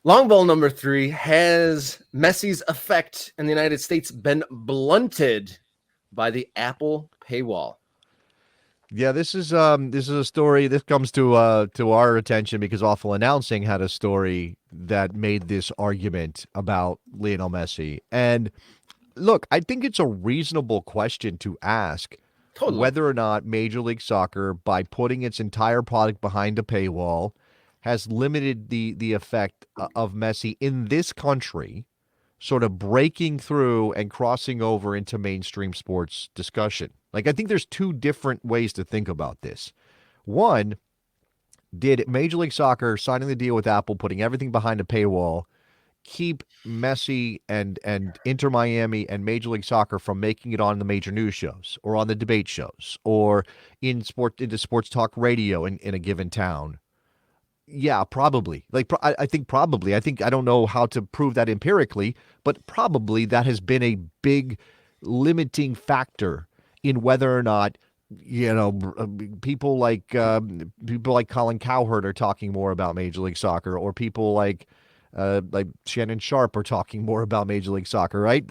Long ball number 3, has Messi's effect in the United States been blunted by the Apple paywall? Yeah, this is a story. This comes to our attention because Awful Announcing had a story that made this argument about Lionel Messi. And look, I think it's a reasonable question to ask Totally. whether or not Major League Soccer, by putting its entire product behind a paywall, has limited the effect of Messi in this country, sort of breaking through and crossing over into mainstream sports discussion. Like, I think there's two different ways to think about this. One, did Major League Soccer signing the deal with Apple, putting everything behind a paywall, keep Messi and Inter Miami and Major League Soccer from making it on the major news shows or on the debate shows or into sports talk radio in a given town? Yeah, probably. I think probably. I don't know how to prove that empirically, but probably that has been a big limiting factor in whether or not people like Colin Cowherd are talking more about Major League Soccer, or people like Shannon Sharp are talking more about Major League Soccer, right?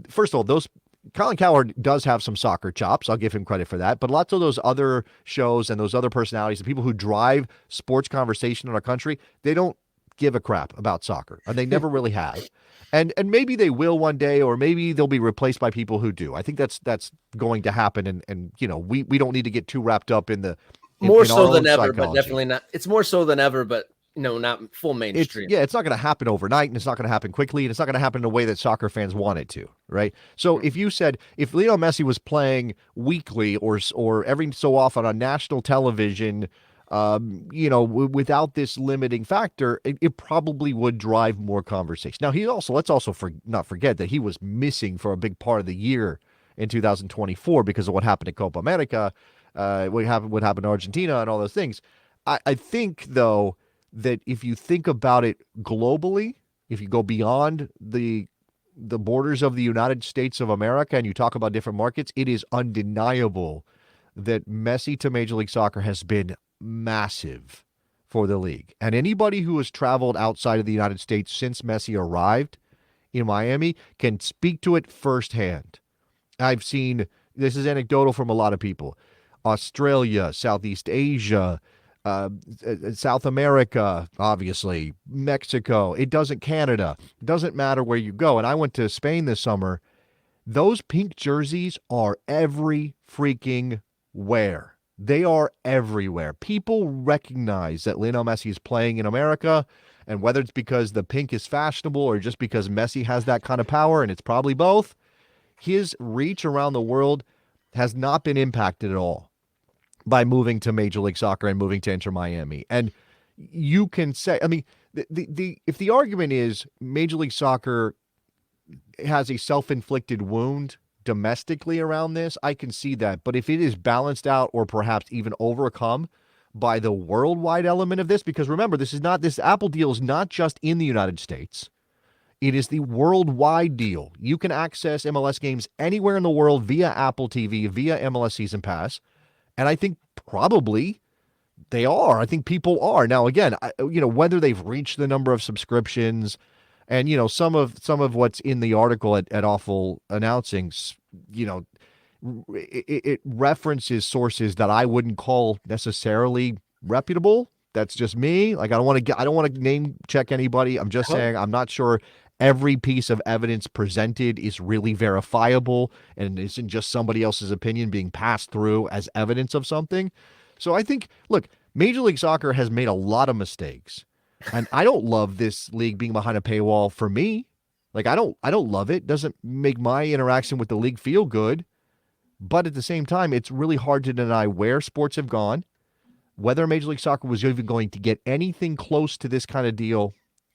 First of all, those Colin Cowherd does have some soccer chops. I'll give him credit for that. But lots of those other shows and those other personalities, the people who drive sports conversation in our country, they don't give a crap about soccer, and they never really have. And maybe they will one day, or maybe they'll be replaced by people who do. I think that's going to happen. And we don't need to get too wrapped up in the More in our so than own ever, but psychology. definitely not. It's more so than ever, but no, not full mainstream. It's not going to happen overnight, and it's not going to happen quickly, and it's not going to happen in a way that soccer fans want it to, right? So if Lionel Messi was playing weekly or every so often on national television, without this limiting factor, it probably would drive more conversation. Now, let's also not forget that he was missing for a big part of the year in 2024 because of what happened in Copa America, what happened to Argentina, and all those things. I think though that if you think about it globally, if you go beyond the borders of the United States of America and you talk about different markets, it is undeniable that Messi to Major League Soccer has been massive for the league. And anybody who has traveled outside of the United States since Messi arrived in Miami can speak to it firsthand. I've seen, this is anecdotal from a lot of people, Australia, Southeast Asia, South America, obviously, Mexico, Canada, it doesn't matter where you go. And I went to Spain this summer. Those pink jerseys are every freaking where. They are everywhere. People recognize that Lionel Messi is playing in America, and whether it's because the pink is fashionable or just because Messi has that kind of power, and it's probably both, his reach around the world has not been impacted at all by moving to Major League Soccer and moving to Inter Miami. And you can say, I mean, if the argument is Major League Soccer has a self-inflicted wound domestically around this, I can see that. But if it is balanced out or perhaps even overcome by the worldwide element of this, because remember, this Apple deal is not just in the United States. It is the worldwide deal. You can access MLS games anywhere in the world via Apple TV, via MLS Season Pass. And I think probably they are. I think people are. Now, again, whether they've reached the number of subscriptions and, some of what's in the article at Awful Announcing, it references sources that I wouldn't call necessarily reputable. That's just me. Like, I don't want to name check anybody. I'm just saying I'm not sure every piece of evidence presented is really verifiable and isn't just somebody else's opinion being passed through as evidence of something. So I think, look, Major League Soccer has made a lot of mistakes. And I don't love this league being behind a paywall for me. Like, I don't love it. Doesn't make my interaction with the league feel good. But at the same time, it's really hard to deny where sports have gone, whether Major League Soccer was even going to get anything close to this kind of deal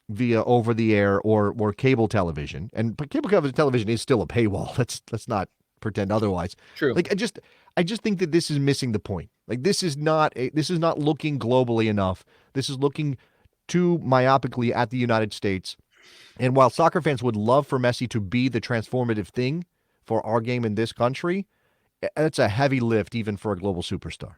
via over the air or cable television. And cable television is still a paywall. Let's not pretend otherwise. True. Like, I just think that this is missing the point. Like, this is not looking globally enough. This is looking too myopically at the United States. And while soccer fans would love for Messi to be the transformative thing for our game in this country, it's a heavy lift even for a global superstar.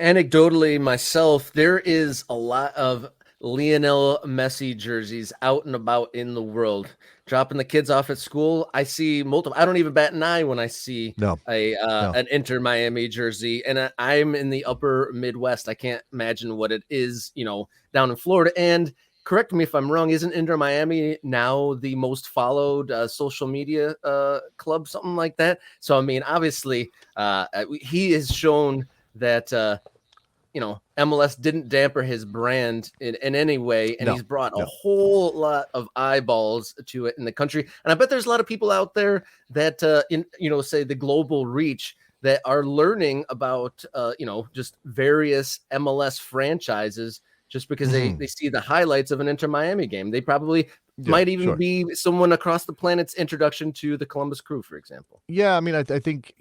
Anecdotally, myself, there is a lot of Lionel Messi jerseys out and about in the world. Dropping the kids off at school, I see multiple. I don't even bat an eye when I see No, no. an Inter Miami jersey, and I'm in the upper Midwest. I can't imagine what it is, down in Florida. And correct me if I'm wrong, isn't Inter Miami now the most followed social media club, something like that? So I mean, obviously, he has shown that. MLS didn't damper his brand in any way, and No, he's brought a no. whole lot of eyeballs to it in the country. And I bet there's a lot of people out there that, say the global reach that are learning about, just various MLS franchises just because they see the highlights of an Inter Miami game. They probably might even be someone across the planet's introduction to the Columbus Crew, for example. Yeah, I mean, I think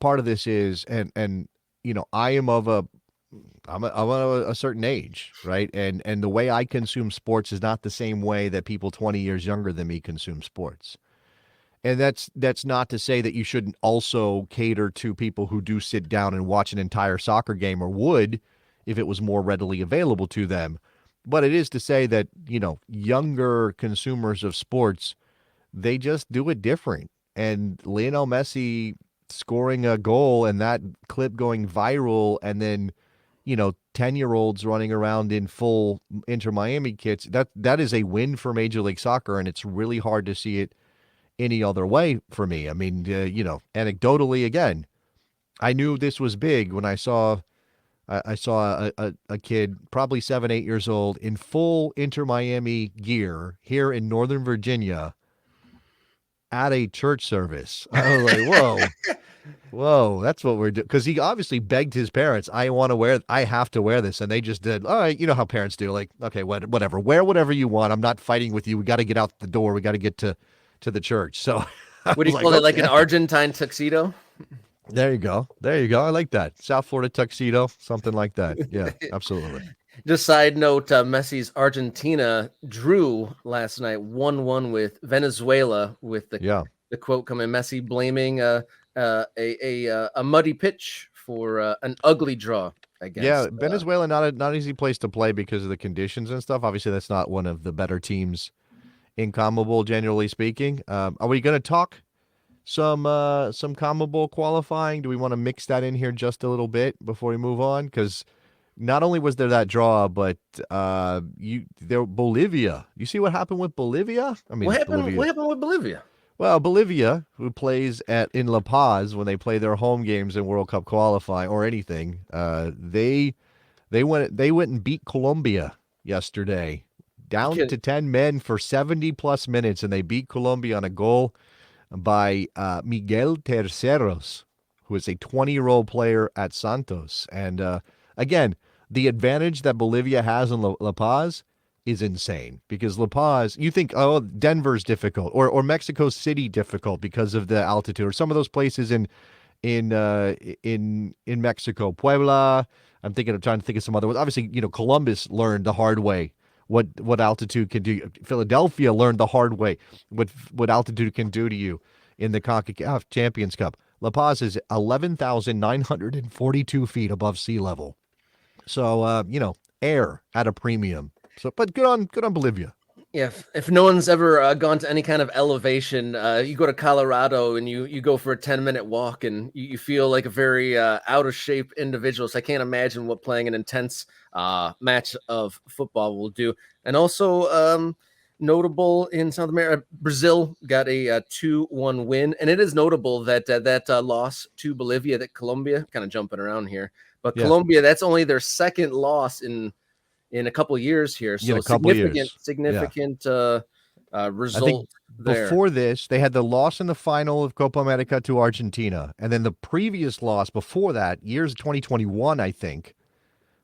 part of this is, and I am of I'm a certain age, right? And the way I consume sports is not the same way that people 20 years younger than me consume sports. And that's not to say that you shouldn't also cater to people who do sit down and watch an entire soccer game, or would if it was more readily available to them. But it is to say that, younger consumers of sports, they just do it different. And Lionel Messi scoring a goal and that clip going viral, and then 10-year-olds running around in full Inter Miami kits, that is a win for Major League Soccer, and it's really hard to see it any other way for me. I mean, anecdotally, again, I knew this was big when I saw a kid, probably 7, 8 years old, in full Inter Miami gear here in Northern Virginia at a church service. I was like, whoa, that's what we're doing. Because he obviously begged his parents, I have to wear this. And they just did. All right, you know how parents do. Like, okay, whatever. Wear whatever you want. I'm not fighting with you. We got to get out the door. We got to get to the church. So What do you call it? Like an Argentine tuxedo? There you go. I like that. South Florida tuxedo, something like that. Yeah, absolutely. Just side note, Messi's Argentina drew last night 1-1 with Venezuela, with the quote coming, Messi blaming a muddy pitch for an ugly draw, I guess. Yeah, Venezuela, not an easy place to play because of the conditions and stuff. Obviously, that's not one of the better teams in CONMEBOL, generally speaking. Are we going to talk some CONMEBOL qualifying? Do we want to mix that in here just a little bit before we move on? Because not only was there that draw, but Bolivia. You see what happened with Bolivia? I mean, what happened with Bolivia? Well, Bolivia, who plays in La Paz when they play their home games in World Cup qualifying or anything, they went and beat Colombia yesterday, down to 10 men for 70 plus minutes, and they beat Colombia on a goal by Miguel Terceros, who is a 20-year-old player at Santos. And again, the advantage that Bolivia has in La Paz is insane, because La Paz, you think, oh, Denver's difficult, or Mexico City difficult because of the altitude, or some of those places in Mexico, Puebla. I'm trying to think of some other ones. Obviously, Columbus learned the hard way what altitude can do. Philadelphia learned the hard way what altitude can do to you in the CONCACAF Champions Cup. La Paz is 11,942 feet above sea level. So, air at a premium. So, but good on Bolivia. Yeah, if no one's ever gone to any kind of elevation, you go to Colorado and you go for a 10-minute walk, and you feel like a very out of shape individual. So I can't imagine what playing an intense match of football will do. And also notable in South America, Brazil got a 2-1 win, and it is notable that that loss to Bolivia, that Colombia, kind of jumping around here, but Colombia, that's only their second loss in a couple of years here. So significant result there. Before this, they had the loss in the final of Copa America to Argentina. And then the previous loss before that, years 2021, I think,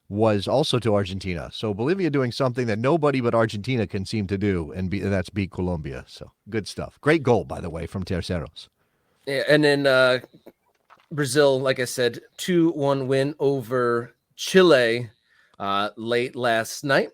was also to Argentina. So Bolivia doing something that nobody but Argentina can seem to do, and that's beat Colombia. So good stuff. Great goal, by the way, from Terceros. Yeah, and then Brazil, like I said, 2-1 win over Chile late last night.